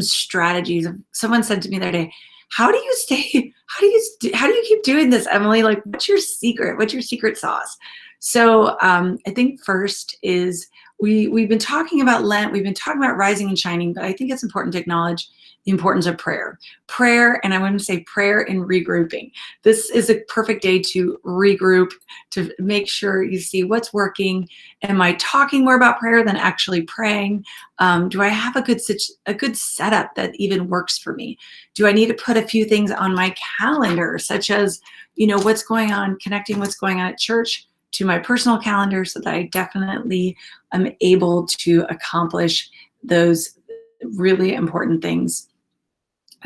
strategies. Someone said to me the other day, how do you keep doing this, Emily? Like, what's your secret? What's your secret sauce? So I think first is we've been talking about Lent, we've been talking about rising and shining, but I think it's important to acknowledge the importance of prayer. Prayer, and I want to say prayer and regrouping. This is a perfect day to regroup, to make sure you see what's working. Am I talking more about prayer than actually praying? Do I have a good setup that even works for me? Do I need to put a few things on my calendar, such as, what's going on, connecting what's going on at church to my personal calendar so that I definitely am able to accomplish those really important things.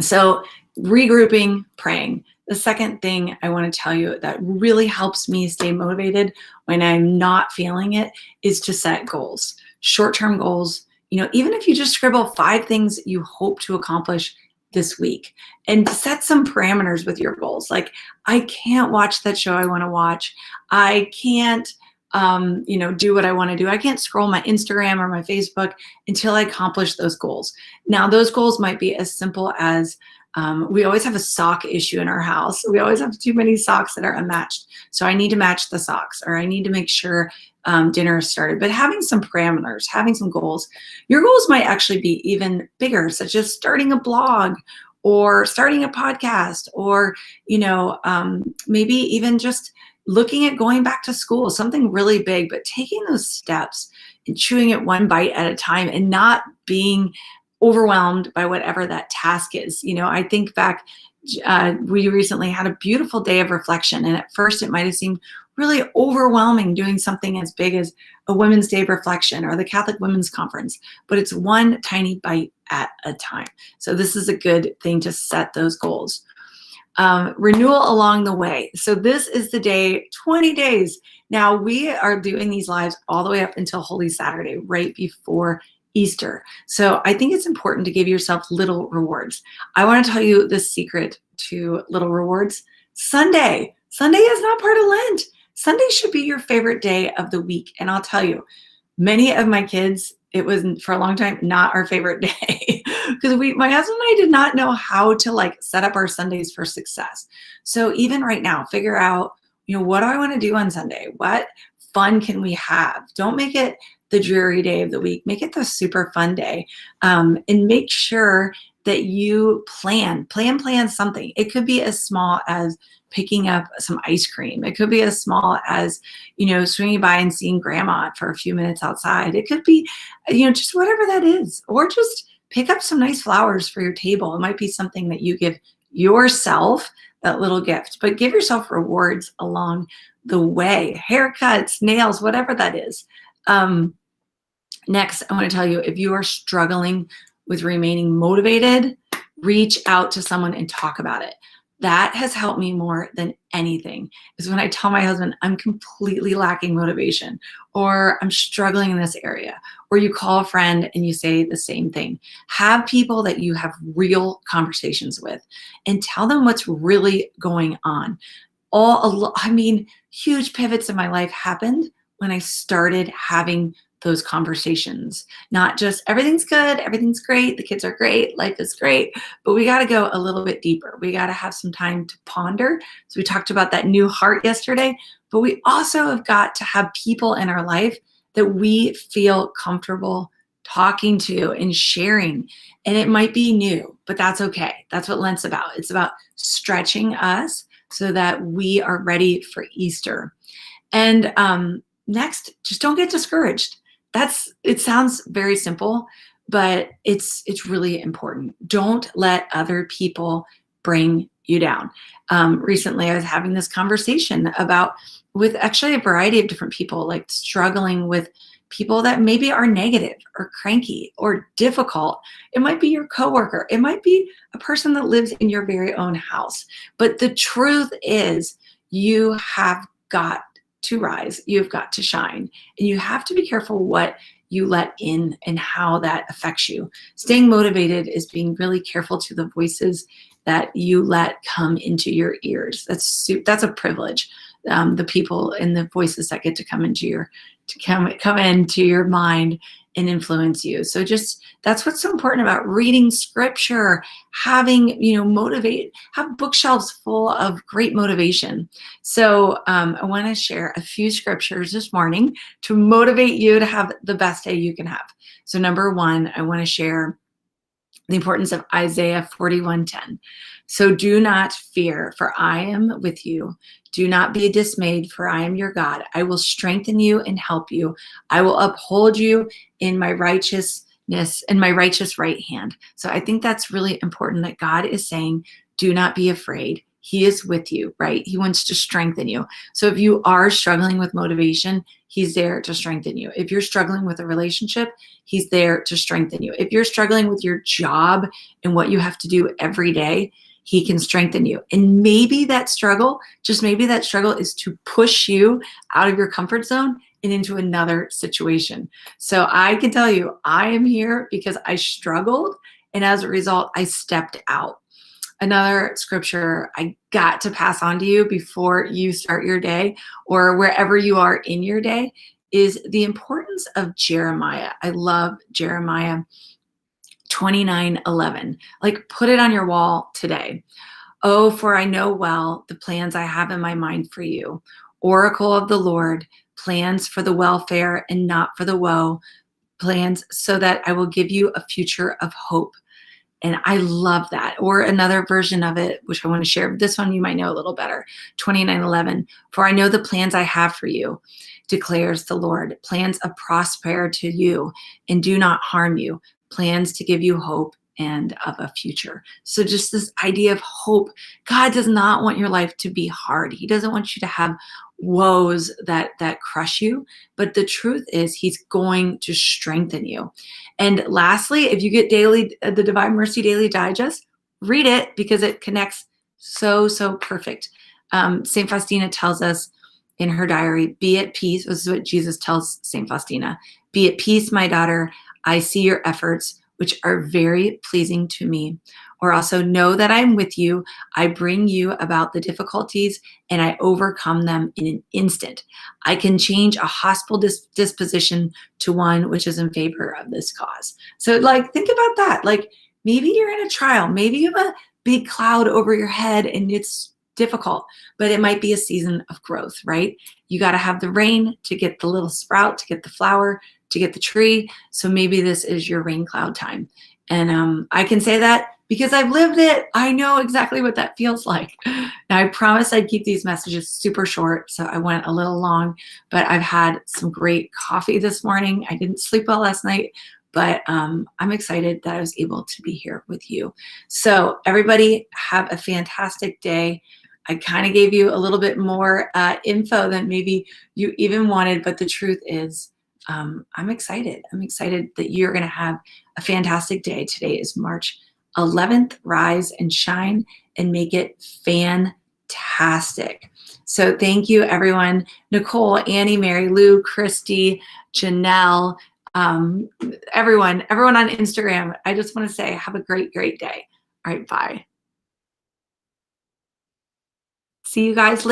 So regrouping, praying. The second thing I want to tell you that really helps me stay motivated when I'm not feeling it is to set goals, short-term goals. Even if you just scribble 5 things you hope to accomplish this week, and set some parameters with your goals. Like, I can't watch that show I want to watch. I can't do what I want to do. I can't scroll my Instagram or my Facebook until I accomplish those goals. Now, those goals might be as simple as we always have a sock issue in our house. We always have too many socks that are unmatched. So I need to match the socks, or I need to make sure dinner is started. But having some parameters, having some goals. Your goals might actually be even bigger, such as starting a blog or starting a podcast, or maybe even just looking at going back to school, something really big, but taking those steps and chewing it one bite at a time and not being overwhelmed by whatever that task is. I think back, we recently had a beautiful day of reflection, and at first it might have seemed really overwhelming doing something as big as a Women's Day of Reflection or the Catholic Women's Conference, but it's one tiny bite at a time. So this is a good thing to set those goals. Renewal along the way. So this is the day, 20 days. Now we are doing these lives all the way up until Holy Saturday, right before Easter. So I think it's important to give yourself little rewards. I want to tell you the secret to little rewards. Sunday. Sunday is not part of Lent. Sunday should be your favorite day of the week. And I'll tell you, many of my kids, it was for a long time not our favorite day because my husband and I did not know how to set up our Sundays for success. So even right now, figure out, what do I want to do on Sunday? What fun can we have? Don't make it the dreary day of the week. Make it the super fun day, and make sure that you plan something. It could be as small as picking up some ice cream. It could be as small as, swinging by and seeing grandma for a few minutes outside. It could be, just whatever that is, or just pick up some nice flowers for your table. It might be something that you give yourself, that little gift, but give yourself rewards along the way, haircuts, nails, whatever that is. Next, I want to tell you, if you are struggling with remaining motivated, reach out to someone and talk about it. That has helped me more than anything, is when I tell my husband I'm completely lacking motivation, or I'm struggling in this area, or you call a friend and you say the same thing. Have people that you have real conversations with and tell them what's really going on. Huge pivots in my life happened when I started having those conversations. Not just everything's good, everything's great, the kids are great, life is great, but we got to go a little bit deeper. We got to have some time to ponder. So we talked about that new heart yesterday, but we also have got to have people in our life that we feel comfortable talking to and sharing. And it might be new, but that's okay. That's what Lent's about. It's about stretching us so that we are ready for Easter. And next, just don't get discouraged. It sounds very simple, but it's really important. Don't let other people bring you down. Recently, I was having this conversation with actually a variety of different people, struggling with people that maybe are negative or cranky or difficult. It might be your coworker. It might be a person that lives in your very own house. But the truth is, you have got to rise, you've got to shine, and you have to be careful what you let in and how that affects you. Staying motivated is being really careful to the voices that you let come into your ears. That's a privilege. The people and the voices that get to come into your mind and influence you. So just that's what's so important about reading scripture, having, have bookshelves full of great motivation. So I want to share a few scriptures this morning to motivate you to have the best day you can have. So number one, I want to share the importance of Isaiah 41:10. So do not fear, for I am with you. Do not be dismayed, for I am your God. I will strengthen you and help you. I will uphold you in my righteousness and my righteous right hand. So I think that's really important that God is saying, do not be afraid. He is with you, right? He wants to strengthen you. So if you are struggling with motivation, he's there to strengthen you. If you're struggling with a relationship, he's there to strengthen you. If you're struggling with your job and what you have to do every day, he can strengthen you. And maybe that struggle, just maybe that struggle is to push you out of your comfort zone and into another situation. So I can tell you, I am here because I struggled. And as a result, I stepped out. Another scripture I got to pass on to you before you start your day or wherever you are in your day is the importance of Jeremiah. I love Jeremiah 29:11. Like, put it on your wall today. Oh, for I know well the plans I have in my mind for you. Oracle of the Lord, plans for the welfare and not for the woe, plans so that I will give you a future of hope. And I love that. Or another version of it, which I want to share. This one you might know a little better. 29:11. For I know the plans I have for you, declares the Lord. Plans of prosperity to you and do not harm you. Plans to give you hope and of a future. So just this idea of hope. God does not want your life to be hard. He doesn't want you to have woes that crush you. But the truth is he's going to strengthen you. And lastly, if you get the Divine Mercy Daily Digest, read it because it connects so perfect. St. Faustina tells us in her diary, be at peace. This is what Jesus tells St. Faustina. Be at peace, my daughter. I see your efforts, which are very pleasing to me. Or also know that I'm with you. I bring you about the difficulties and I overcome them in an instant. I can change a hostile disposition to one which is in favor of this cause. So think about that. Like maybe you're in a trial. Maybe you have a big cloud over your head and it's difficult, but it might be a season of growth, right? You got to have the rain to get the little sprout, to get the flower, to get the tree. So maybe this is your rain cloud time. And I can say that because I've lived it. I know exactly what that feels like. Now, I promised I'd keep these messages super short, so I went a little long, but I've had some great coffee this morning. I didn't sleep well last night, but I'm excited that I was able to be here with you. So everybody have a fantastic day. I kind of gave you a little bit more info than maybe you even wanted, but the truth is, I'm excited. I'm excited that you're going to have a fantastic day. Today is March 11th. Rise and shine and make it fantastic. So thank you, everyone. Nicole, Annie, Mary Lou, Christy, Janelle, everyone on Instagram. I just want to say have a great day. All right, bye. See you guys later.